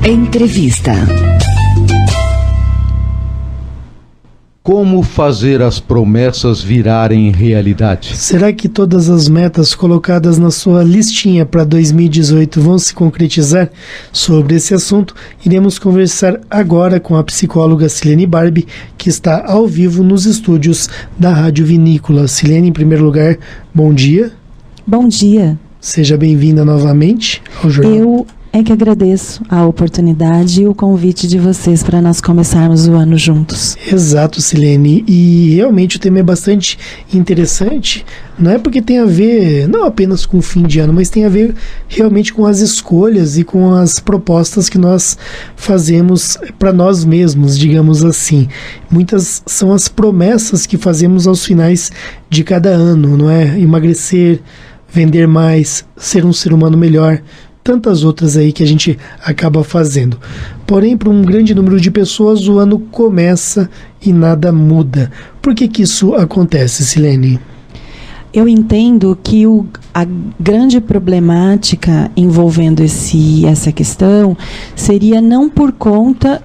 Entrevista. Como fazer as promessas virarem realidade? Será que todas as metas colocadas na sua listinha para 2018 vão se concretizar? Sobre esse assunto, iremos conversar agora com a psicóloga Silene Barbi, que está ao vivo nos estúdios da Rádio Vinícola. Silene, em primeiro lugar, bom dia. Bom dia. Seja bem-vinda novamente ao jornal. Eu é que agradeço a oportunidade e o convite de vocês para nós começarmos o ano juntos. Exato, Silene. E realmente o tema é bastante interessante. Não é porque tem a ver não apenas com o fim de ano, mas tem a ver realmente com as escolhas e com as propostas que nós fazemos para nós mesmos, digamos assim. Muitas são as promessas que fazemos aos finais de cada ano, não é? Emagrecer, vender mais, ser um ser humano melhor, tantas outras aí que a gente acaba fazendo. Porém, para um grande número de pessoas, o ano começa e nada muda. Por que isso acontece, Silene? Eu entendo que a grande problemática envolvendo essa questão seria não por conta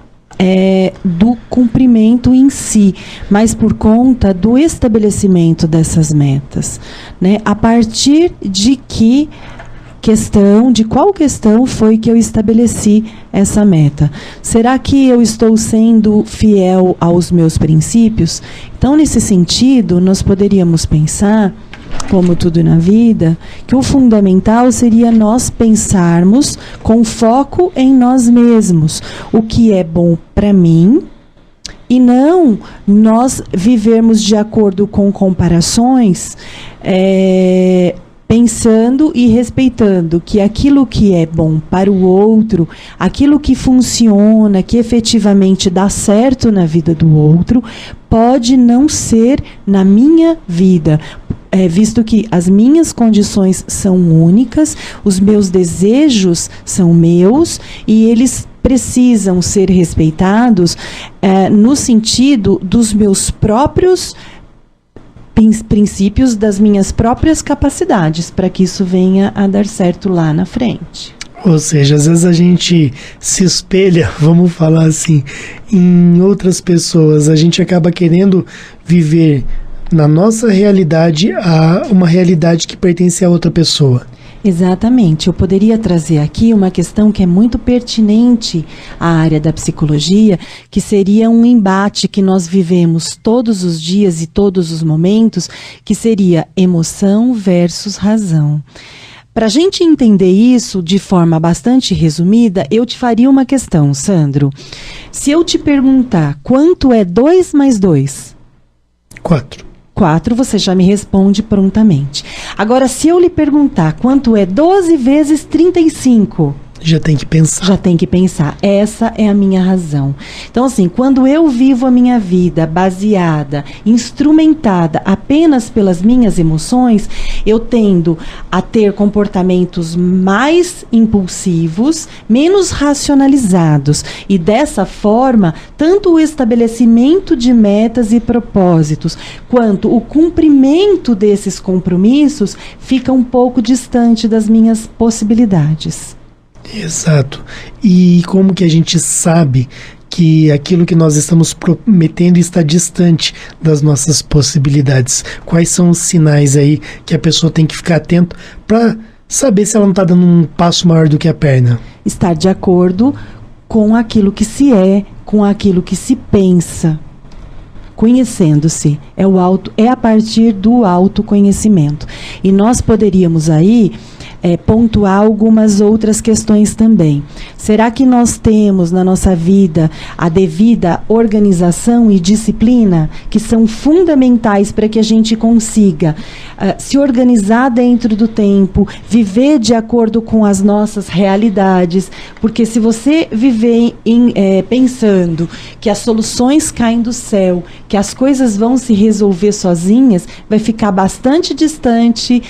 do cumprimento em si, mas por conta do estabelecimento dessas metas, né? A partir de qual questão foi que eu estabeleci essa meta? Será que eu estou sendo fiel aos meus princípios? Então, nesse sentido, nós poderíamos pensar, como tudo na vida, que o fundamental seria nós pensarmos com foco em nós mesmos, o que é bom para mim, e não nós vivermos de acordo com comparações, pensando e respeitando que aquilo que é bom para o outro, aquilo que funciona, que efetivamente dá certo na vida do outro, pode não ser na minha vida, visto que as minhas condições são únicas, os meus desejos são meus e eles precisam ser respeitados no sentido dos meus próprios princípios, das minhas próprias capacidades, para que isso venha a dar certo lá na frente. Ou seja, às vezes a gente se espelha, vamos falar assim, em outras pessoas. A gente acaba querendo viver na nossa realidade uma realidade que pertence a outra pessoa. Exatamente. Eu poderia trazer aqui uma questão que é muito pertinente à área da psicologia, que seria um embate que nós vivemos todos os dias e todos os momentos, que seria emoção versus razão. Para a gente entender isso de forma bastante resumida, eu te faria uma questão, Sandro. Se eu te perguntar quanto é 2 mais 2? 4. 4, você já me responde prontamente. Agora, se eu lhe perguntar quanto é 12 vezes 35... Já tem que pensar. Já tem que pensar. Essa é a minha razão. Então, assim, quando eu vivo a minha vida baseada, instrumentada apenas pelas minhas emoções, eu tendo a ter comportamentos mais impulsivos, menos racionalizados. E dessa forma, tanto o estabelecimento de metas e propósitos, quanto o cumprimento desses compromissos, fica um pouco distante das minhas possibilidades. Exato. E como que a gente sabe que aquilo que nós estamos prometendo está distante das nossas possibilidades? Quais são os sinais aí que a pessoa tem que ficar atento para saber se ela não está dando um passo maior do que a perna? Estar de acordo com aquilo que se é, com aquilo que se pensa. Conhecendo-se, é a partir do autoconhecimento. E nós poderíamos aí pontuar algumas outras questões também. Será que nós temos na nossa vida a devida organização e disciplina, que são fundamentais para que a gente consiga se organizar dentro do tempo, viver de acordo com as nossas realidades? Porque se você viver pensando que as soluções caem do céu, que as coisas vão se resolver sozinhas, vai ficar bastante distante,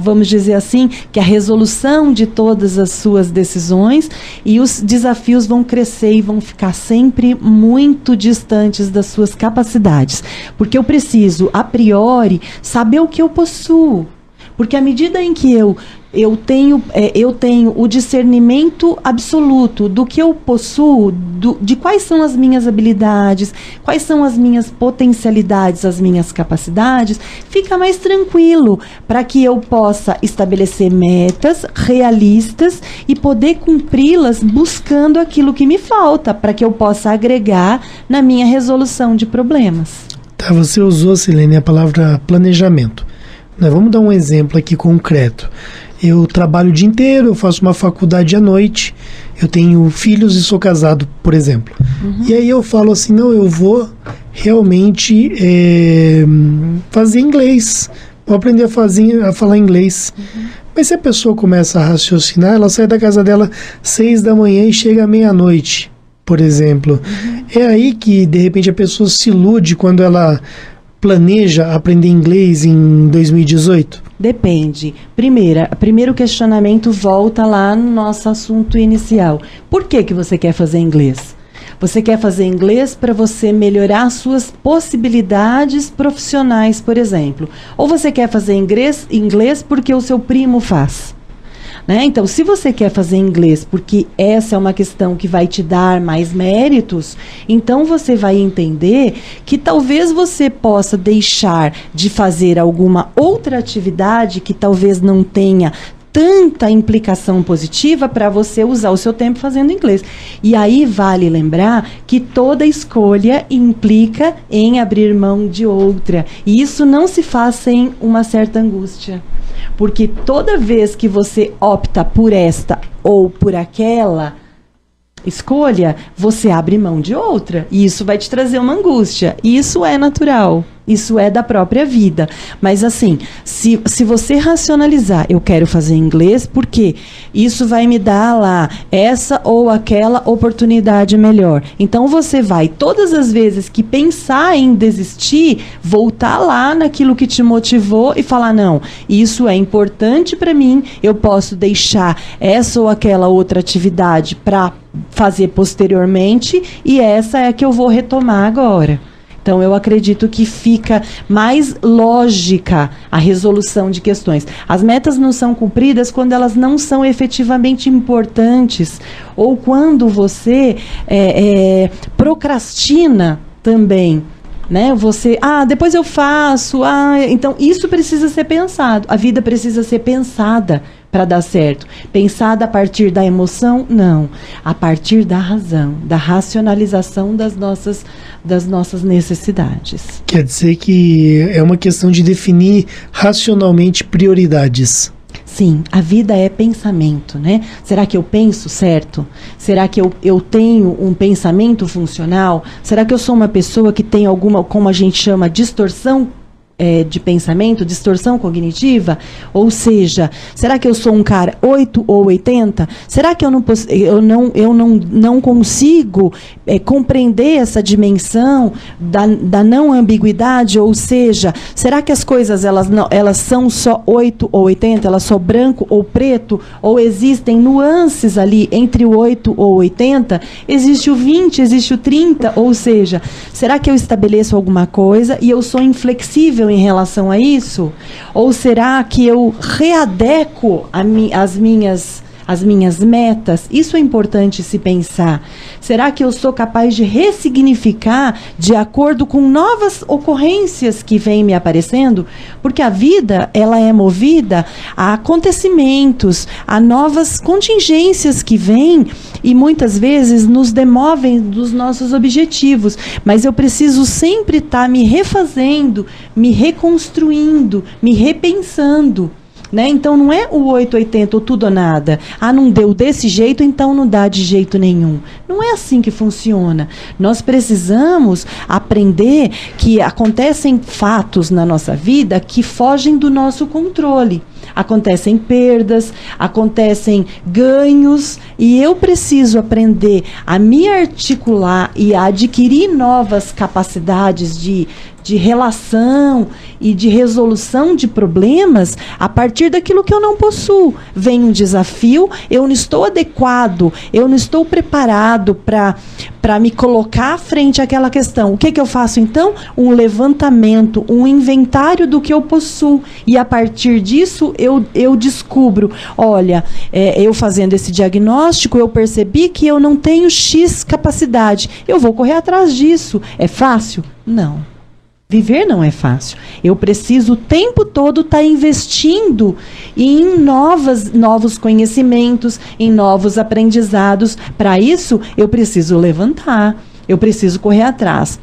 vamos dizer assim, que a resolução de todas as suas decisões, e os desafios vão crescer e vão ficar sempre muito distantes das suas capacidades. Porque eu preciso, a priori, saber o que eu possuo. Porque à medida em que eu eu tenho o discernimento absoluto do que eu possuo, de quais são as minhas habilidades, quais são as minhas potencialidades, as minhas capacidades, fica mais tranquilo para que eu possa estabelecer metas realistas e poder cumpri-las buscando aquilo que me falta, para que eu possa agregar na minha resolução de problemas. Tá, você usou, Silene, a palavra planejamento. Vamos dar um exemplo aqui concreto. Eu trabalho o dia inteiro, eu faço uma faculdade à noite, eu tenho filhos e sou casado, por exemplo. E aí eu falo assim, não, eu vou realmente fazer inglês, vou aprender a falar inglês. Mas se a pessoa começa a raciocinar, ela sai da casa dela 6 da manhã e chega à meia-noite, por exemplo. É aí que, de repente, a pessoa se ilude quando ela planeja aprender inglês em 2018? Depende. Primeiro questionamento volta lá no nosso assunto inicial. Por que você quer fazer inglês? Você quer fazer inglês para você melhorar suas possibilidades profissionais, por exemplo. Ou você quer fazer inglês porque o seu primo faz. Né? Então, se você quer fazer inglês porque essa é uma questão que vai te dar mais méritos, então você vai entender que talvez você possa deixar de fazer alguma outra atividade que talvez não tenha tanta implicação positiva para você usar o seu tempo fazendo inglês. E aí vale lembrar que toda escolha implica em abrir mão de outra. E isso não se faz sem uma certa angústia. Porque toda vez que você opta por esta ou por aquela escolha, você abre mão de outra. E isso vai te trazer uma angústia. E isso é natural. Isso é da própria vida. Mas assim, se você racionalizar, eu quero fazer inglês porque isso vai me dar lá essa ou aquela oportunidade melhor. Então você vai, todas as vezes que pensar em desistir, voltar lá naquilo que te motivou e falar, não, isso é importante para mim, eu posso deixar essa ou aquela outra atividade para fazer posteriormente e essa é a que eu vou retomar agora. Então, eu acredito que fica mais lógica a resolução de questões. As metas não são cumpridas quando elas não são efetivamente importantes ou quando você procrastina também. Né? Você, depois eu faço, então isso precisa ser pensado. A vida precisa ser pensada para dar certo. Pensada a partir da emoção? Não. A partir da razão, da racionalização das nossas necessidades. Quer dizer que é uma questão de definir racionalmente prioridades. Sim, a vida é pensamento, né? Será que eu penso certo? Será que eu tenho um pensamento funcional? Será que eu sou uma pessoa que tem alguma, como a gente chama, distorção de pensamento, distorção cognitiva? Ou seja, será que eu sou um cara 8 ou 80? Será que eu não consigo compreender essa dimensão da não ambiguidade? Ou seja, será que as coisas elas são só 8 ou 80? Elas são branco ou preto? Ou existem nuances ali entre o 8 ou 80? Existe o 20, existe o 30? Ou seja, será que eu estabeleço alguma coisa e eu sou inflexível em relação a isso? Ou será que eu readequo as minhas metas? Isso é importante se pensar. Será que eu sou capaz de ressignificar de acordo com novas ocorrências que vêm me aparecendo? Porque a vida, ela é movida a acontecimentos, a novas contingências que vêm e muitas vezes nos demovem dos nossos objetivos. Mas eu preciso sempre estar me refazendo, me reconstruindo, me repensando. Né? Então não é o 880 ou tudo ou nada. Não deu desse jeito, então não dá de jeito nenhum. Não é assim que funciona. Nós precisamos aprender que acontecem fatos na nossa vida que fogem do nosso controle. Acontecem perdas, acontecem ganhos, e eu preciso aprender a me articular e a adquirir novas capacidades de relação e de resolução de problemas a partir daquilo que eu não possuo. Vem um desafio, eu não estou adequado, eu não estou preparado para para me colocar frente àquela questão. O que eu faço então? Um levantamento, um inventário do que eu possuo. E a partir disso eu descubro, olha, eu fazendo esse diagnóstico, eu percebi que eu não tenho X capacidade. Eu vou correr atrás disso. É fácil? Não. Viver não é fácil. Eu preciso o tempo todo estar investindo em novos conhecimentos, em novos aprendizados. Para isso, eu preciso levantar, eu preciso correr atrás.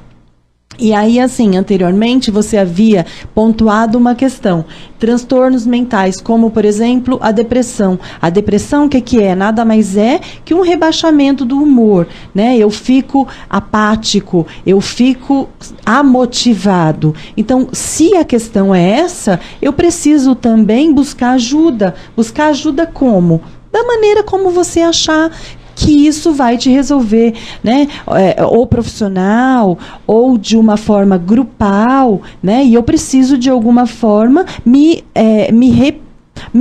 E aí, assim, anteriormente você havia pontuado uma questão. Transtornos mentais, como, por exemplo, a depressão. A depressão, o que é? Nada mais é que um rebaixamento do humor, né? Eu fico apático, eu fico amotivado. Então, se a questão é essa, eu preciso também buscar ajuda. Buscar ajuda como? Da maneira como você achar que isso vai te resolver, né? Ou profissional, ou de uma forma grupal, né? E eu preciso, de alguma forma, me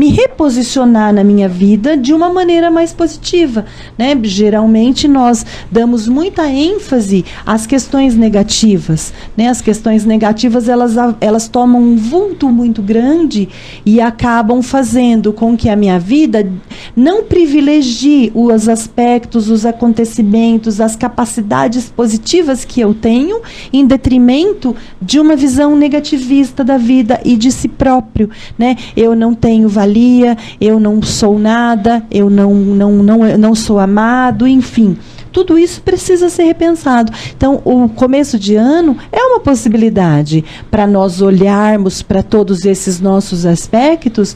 reposicionar na minha vida de uma maneira mais positiva, né? Geralmente nós damos muita ênfase às questões negativas, né? As questões negativas elas tomam um vulto muito grande e acabam fazendo com que a minha vida não privilegie os aspectos, os acontecimentos, as capacidades positivas que eu tenho, em detrimento de uma visão negativista da vida e de si próprio, né? Eu não tenho valia, eu não sou nada, eu não sou amado, enfim. Tudo isso precisa ser repensado. Então, o começo de ano é uma possibilidade para nós olharmos para todos esses nossos aspectos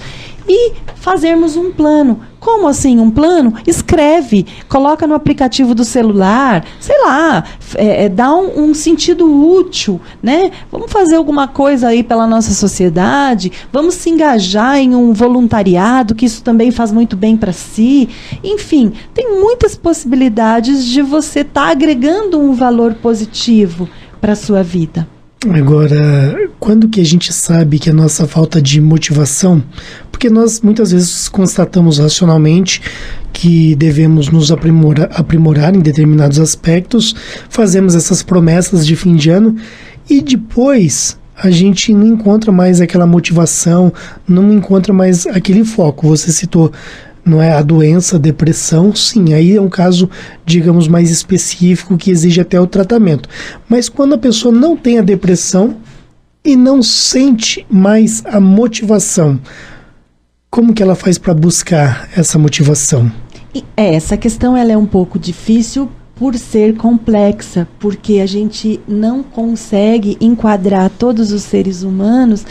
e fazermos um plano. Como assim um plano? Escreve, coloca no aplicativo do celular, sei lá, dá um sentido útil, né? Vamos fazer alguma coisa aí pela nossa sociedade, vamos se engajar em um voluntariado, que isso também faz muito bem para si. Enfim, tem muitas possibilidades de você estar agregando um valor positivo para a sua vida. Agora, quando que a gente sabe que a nossa falta de motivação, porque nós muitas vezes constatamos racionalmente que devemos nos aprimorar em determinados aspectos, fazemos essas promessas de fim de ano e depois a gente não encontra mais aquela motivação, não encontra mais aquele foco. Você citou, não é, a doença, a depressão, sim, aí é um caso, digamos, mais específico que exige até o tratamento. Mas quando a pessoa não tem a depressão e não sente mais a motivação, como que ela faz para buscar essa motivação? Essa questão ela é um pouco difícil por ser complexa, porque a gente não consegue enquadrar todos os seres humanos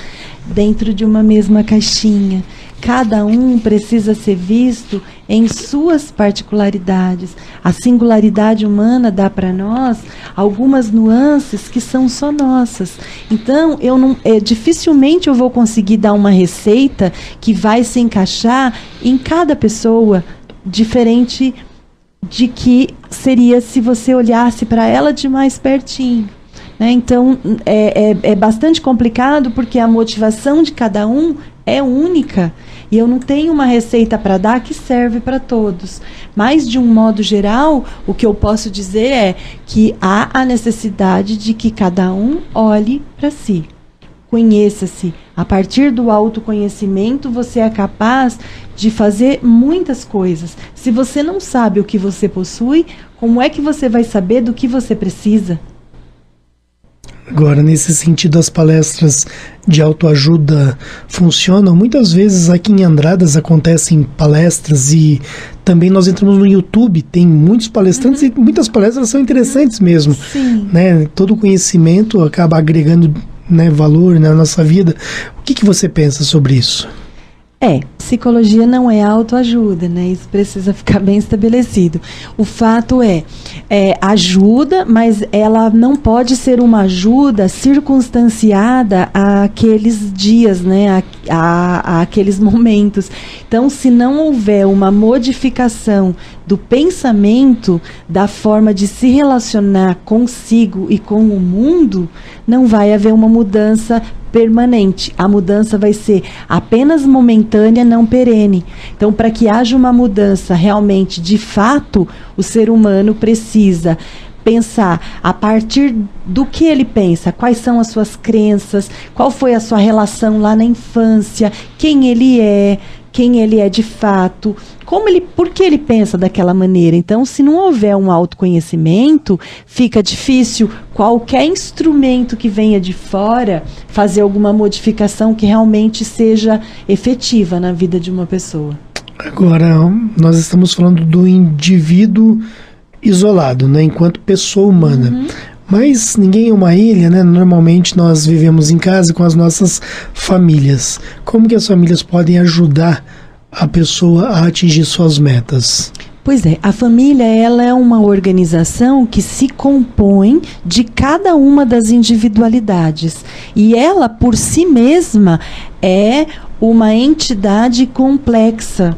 dentro de uma mesma caixinha. Cada um precisa ser visto em suas particularidades. A singularidade humana dá para nós algumas nuances que são só nossas. Então, dificilmente eu vou conseguir dar uma receita que vai se encaixar em cada pessoa, diferente de que seria se você olhasse para ela de mais pertinho, né? Então, é bastante complicado porque a motivação de cada um é única e eu não tenho uma receita para dar que serve para todos. Mas, de um modo geral, o que eu posso dizer é que há a necessidade de que cada um olhe para si. Conheça-se. A partir do autoconhecimento, você é capaz de fazer muitas coisas. Se você não sabe o que você possui, como é que você vai saber do que você precisa? Agora, nesse sentido, as palestras de autoajuda funcionam. Muitas vezes aqui em Andradas acontecem palestras e também nós entramos no YouTube, tem muitos palestrantes e muitas palestras são interessantes mesmo. Sim. Né? Todo o conhecimento acaba agregando, né, valor na nossa vida. O que você pensa sobre isso? Psicologia não é autoajuda, né? Isso precisa ficar bem estabelecido. O fato ajuda, mas ela não pode ser uma ajuda circunstanciada àqueles dias, né? Àqueles momentos. Então, se não houver uma modificação do pensamento, da forma de se relacionar consigo e com o mundo, não vai haver uma mudança permanente. A mudança vai ser apenas momentânea, não perene. Então, para que haja uma mudança realmente, de fato, o ser humano precisa pensar a partir do que ele pensa, quais são as suas crenças, qual foi a sua relação lá na infância, quem ele é de fato, por que ele pensa daquela maneira. Então, se não houver um autoconhecimento, fica difícil qualquer instrumento que venha de fora fazer alguma modificação que realmente seja efetiva na vida de uma pessoa. Agora, nós estamos falando do indivíduo isolado, né, enquanto pessoa humana. Mas ninguém é uma ilha, né? Normalmente nós vivemos em casa com as nossas famílias. Como que as famílias podem ajudar a pessoa a atingir suas metas? Pois é, a família ela é uma organização que se compõe de cada uma das individualidades. E ela, por si mesma, é uma entidade complexa.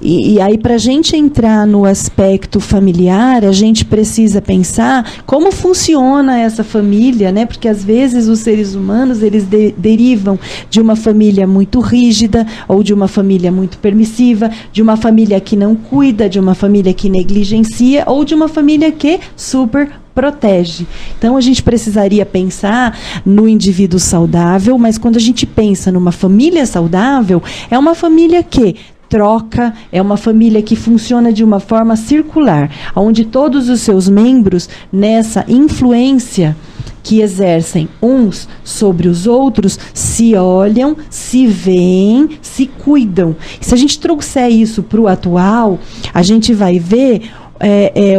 E aí, para a gente entrar no aspecto familiar, a gente precisa pensar como funciona essa família, né? Porque às vezes os seres humanos, eles derivam de uma família muito rígida, ou de uma família muito permissiva, de uma família que não cuida, de uma família que negligencia, ou de uma família que super protege. Então a gente precisaria pensar no indivíduo saudável, mas quando a gente pensa numa família saudável, é uma família que troca, é uma família que funciona de uma forma circular, onde todos os seus membros, nessa influência que exercem uns sobre os outros, se olham, se veem, se cuidam. E se a gente trouxer isso para o atual, a gente vai ver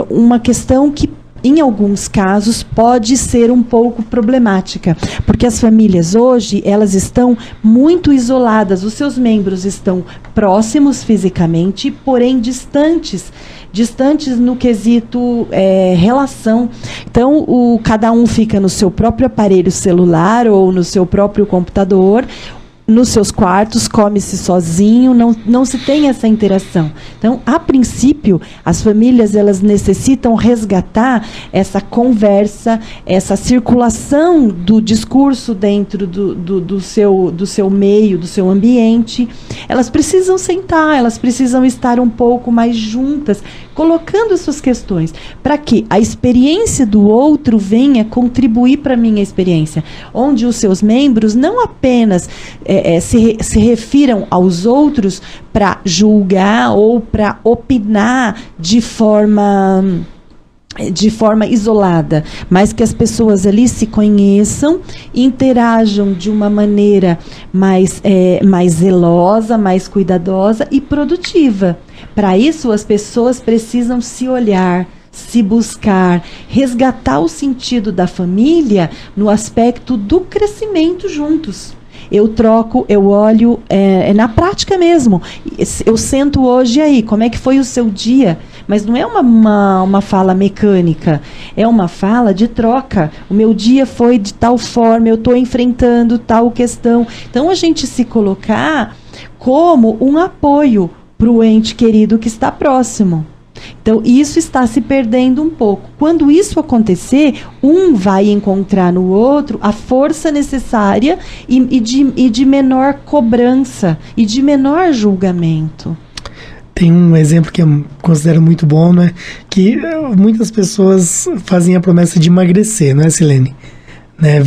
uma questão que em alguns casos pode ser um pouco problemática, porque as famílias hoje, elas estão muito isoladas, os seus membros estão próximos fisicamente, porém distantes no quesito relação. Então, cada um fica no seu próprio aparelho celular ou no seu próprio computador, nos seus quartos, come-se sozinho, não se tem essa interação. Então, a princípio, as famílias elas necessitam resgatar essa conversa, essa circulação do discurso dentro do seu meio, do seu ambiente. Elas precisam sentar, elas precisam estar um pouco mais juntas, colocando suas questões, para que a experiência do outro venha contribuir para a minha experiência, onde os seus membros não apenas se refiram aos outros para julgar ou para opinar de forma isolada, mas que as pessoas ali se conheçam, interajam de uma maneira mais zelosa, mais cuidadosa e produtiva. Para isso, as pessoas precisam se olhar, se buscar, resgatar o sentido da família no aspecto do crescimento juntos. Eu troco, eu olho, na prática mesmo. Eu sento hoje aí, como é que foi o seu dia? Mas não é uma fala mecânica, é uma fala de troca. O meu dia foi de tal forma, eu estou enfrentando tal questão. Então, a gente se colocar como um apoio para o ente querido que está próximo. Então, isso está se perdendo um pouco. Quando isso acontecer, um vai encontrar no outro a força necessária e de menor cobrança e de menor julgamento. Tem um exemplo que eu considero muito bom, né? Que muitas pessoas fazem a promessa de emagrecer, não é, Silene? Né?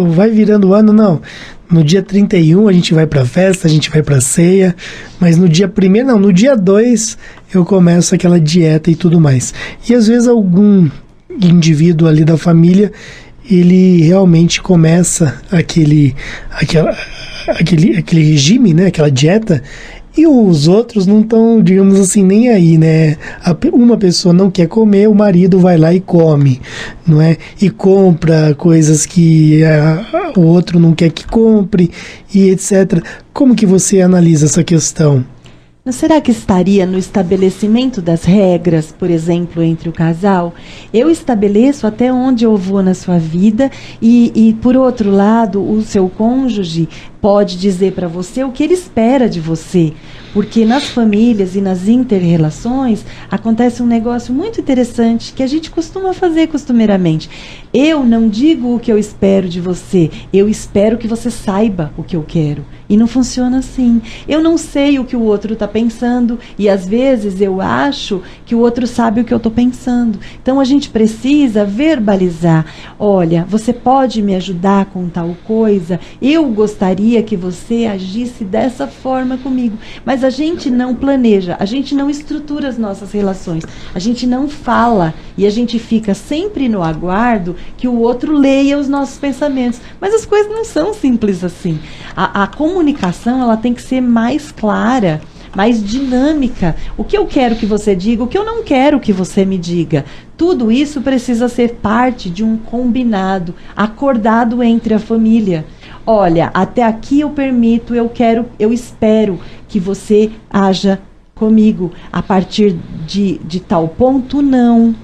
Vai virando o ano, não. No dia 31 a gente vai pra festa, a gente vai pra ceia, mas no dia 1º, não, no dia 2 eu começo aquela dieta e tudo mais. E às vezes algum indivíduo ali da família, ele realmente começa aquele regime, né, aquela dieta, e os outros não estão, digamos assim, nem aí, né? Uma pessoa não quer comer, o marido vai lá e come, não é? E compra coisas que o outro não quer que compre, e etc. Como que você analisa essa questão? Será que estaria no estabelecimento das regras, por exemplo, entre o casal? Eu estabeleço até onde eu vou na sua vida e por outro lado, o seu cônjuge pode dizer para você o que ele espera de você. Porque nas famílias e nas inter-relações acontece um negócio muito interessante que a gente costuma fazer costumeiramente. Eu não digo o que eu espero de você, eu espero que você saiba o que eu quero. E não funciona assim. Eu não sei o que o outro está pensando e às vezes eu acho que o outro sabe o que eu estou pensando. Então a gente precisa verbalizar. Olha, você pode me ajudar com tal coisa? Eu gostaria que você agisse dessa forma comigo. Mas a gente não planeja, a gente não estrutura as nossas relações, a gente não fala e a gente fica sempre no aguardo que o outro leia os nossos pensamentos. Mas as coisas não são simples assim. A comunicação, ela tem que ser mais clara, mais dinâmica. O que eu quero que você diga, o que eu não quero que você me diga. Tudo isso precisa ser parte de um combinado, acordado entre a família. Olha, até aqui eu permito, eu espero que você haja comigo. A partir de tal ponto, não.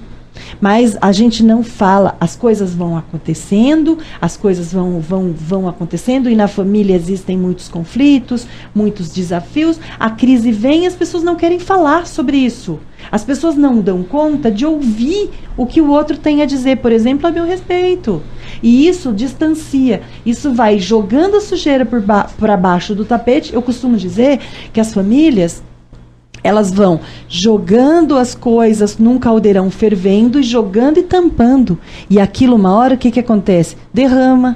Mas a gente não fala, as coisas vão acontecendo, as coisas vão acontecendo e na família existem muitos conflitos, muitos desafios, a crise vem e as pessoas não querem falar sobre isso. As pessoas não dão conta de ouvir o que o outro tem a dizer, por exemplo, a meu respeito. E isso distancia, isso vai jogando a sujeira para baixo do tapete. Eu costumo dizer que as famílias, elas vão jogando as coisas num caldeirão fervendo e jogando e tampando. E aquilo, uma hora, o que acontece? Derrama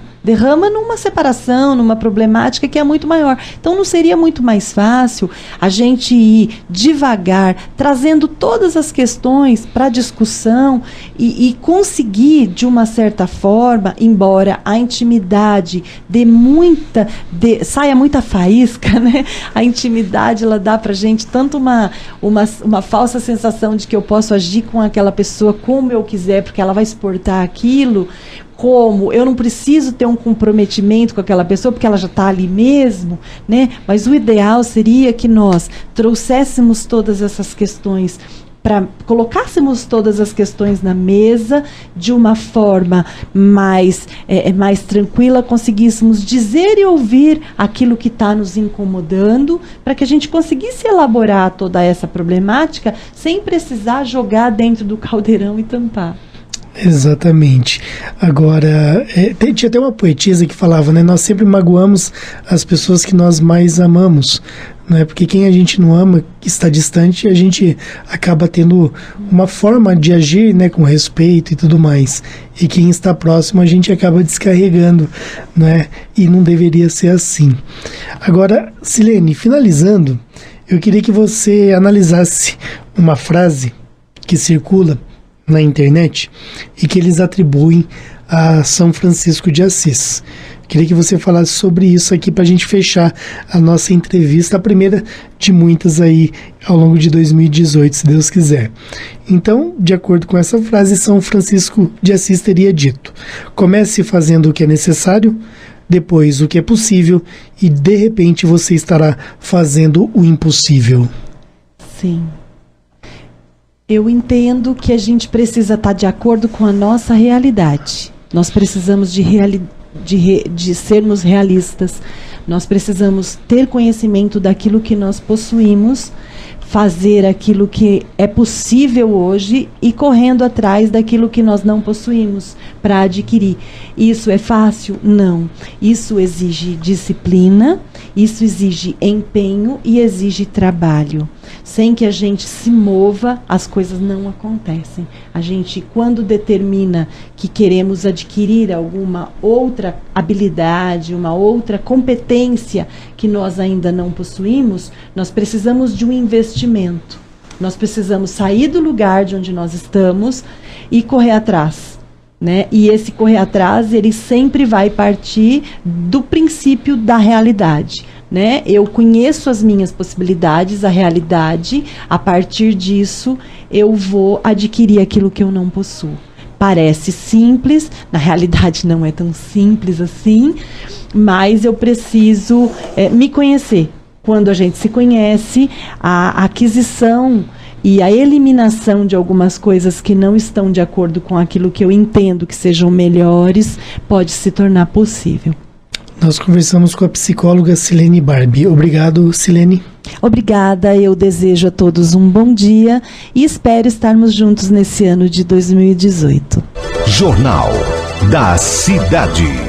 numa separação, numa problemática que é muito maior. Então, não seria muito mais fácil a gente ir devagar, trazendo todas as questões para a discussão e conseguir, de uma certa forma, embora a intimidade saia muita faísca, né? A intimidade, ela dá para a gente tanto uma falsa sensação de que eu posso agir com aquela pessoa como eu quiser, porque ela vai exportar aquilo, como eu não preciso ter um comprometimento com aquela pessoa, porque ela já está ali mesmo, né? Mas o ideal seria que nós trouxéssemos todas essas questões, colocássemos todas as questões na mesa de uma forma mais tranquila, conseguíssemos dizer e ouvir aquilo que está nos incomodando, para que a gente conseguisse elaborar toda essa problemática sem precisar jogar dentro do caldeirão e tampar. Exatamente. Agora, tinha até uma poetisa que falava, né? Nós sempre magoamos as pessoas que nós mais amamos, né? Porque quem a gente não ama, que está distante, a gente acaba tendo uma forma de agir, né? Com respeito e tudo mais. E quem está próximo, a gente acaba descarregando, né? E não deveria ser assim. Agora, Silene, finalizando, eu queria que você analisasse uma frase que circula na internet e que eles atribuem a São Francisco de Assis. Queria que você falasse sobre isso aqui para a gente fechar a nossa entrevista, a primeira de muitas aí ao longo de 2018, se Deus quiser. Então, de acordo com essa frase, São Francisco de Assis teria dito: comece fazendo o que é necessário, depois o que é possível e de repente você estará fazendo o impossível. Sim. Eu entendo que a gente precisa estar de acordo com a nossa realidade. Nós precisamos de sermos realistas. Nós precisamos ter conhecimento daquilo que nós possuímos, fazer aquilo que é possível hoje e correndo atrás daquilo que nós não possuímos para adquirir. Isso é fácil? Não. Isso exige disciplina, isso exige empenho e exige trabalho. Sem que a gente se mova, as coisas não acontecem. A gente, quando determina que queremos adquirir alguma outra habilidade, uma outra competência que nós ainda não possuímos, nós precisamos de um investimento. Nós precisamos sair do lugar de onde nós estamos e correr atrás, né? E esse correr atrás, ele sempre vai partir do princípio da realidade, né? Eu conheço as minhas possibilidades, a realidade, a partir disso eu vou adquirir aquilo que eu não possuo. Parece simples, na realidade não é tão simples assim, mas eu preciso me conhecer. Quando a gente se conhece, a aquisição e a eliminação de algumas coisas que não estão de acordo com aquilo que eu entendo que sejam melhores pode se tornar possível. Nós conversamos com a psicóloga Silene Barbie. Obrigado, Silene. Obrigada, eu desejo a todos um bom dia e espero estarmos juntos nesse ano de 2018. Jornal da Cidade.